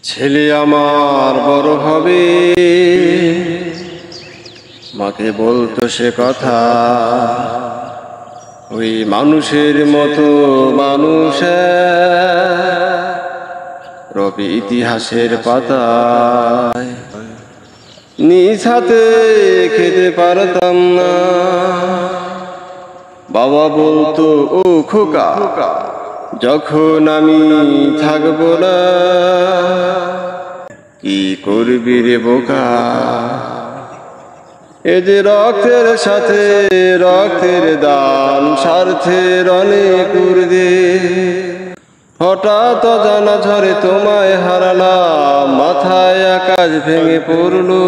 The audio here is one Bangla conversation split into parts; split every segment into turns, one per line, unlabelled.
ছেলে আমার বড় হবে, মাকে বলতো সে কথা, ওই মানুষের মতো মানুষ রবি ইতিহাসের পাতায় নিজ হাতে খেতে পারতাম না। বাবা বলতো, ও খোকা, যখন আমি থাকবো না, কি করবি রে বোকা? এ যে রক্তের সাথে রক্তের দান, স্বার্থের অনেক ঊর্ধ্বে, হঠাৎ অজানা ঝড়ে তোমায় হারালাম, মাথায় আকাশ ভেঙে পড়লো।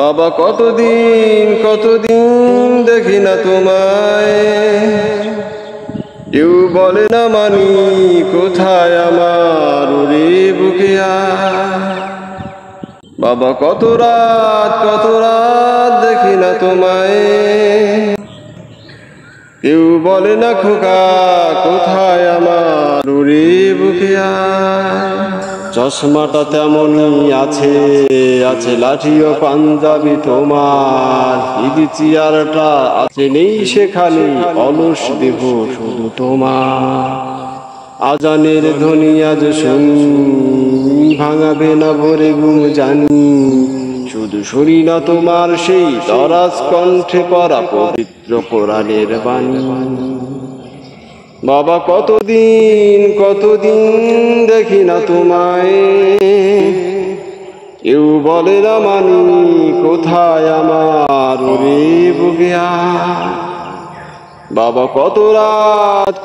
বাবা কতদিন দেখি না তোমায়, কেউ বলে না মানি কোথায় আমার ওরে বুকে আয়। বাবা কত রাত দেখি না তোমায়, কেউ বলে না খোকা কোথায় আমার ওরে বুকে আয়। চশমাটা তেমনই আছে লাঠি ও পাঞ্জাবি তোমার, ঈদ চেয়ারটা আছে নেই সেখানে, অলস দেহ শুধু তোমার। আজানের ধ্বনি আজ শুনি, ভাঙাবে না ভোরে ঘুম জানি, শুধু শুনি না তোমার সেই দরাজ কণ্ঠে পড়া পবিত্র কোরআনের বাণী। বাবা কতদিন দেখি না তোমায়, কেউ বলে না মানি কোথায় আমার ওরে বুকে আয়। বাবা কত রাত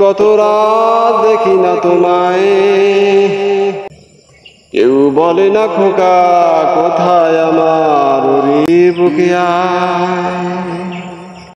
দেখি না তোমায়, কেউ বলে না খোকা কোথায় আমার ওরে বুকে আয়।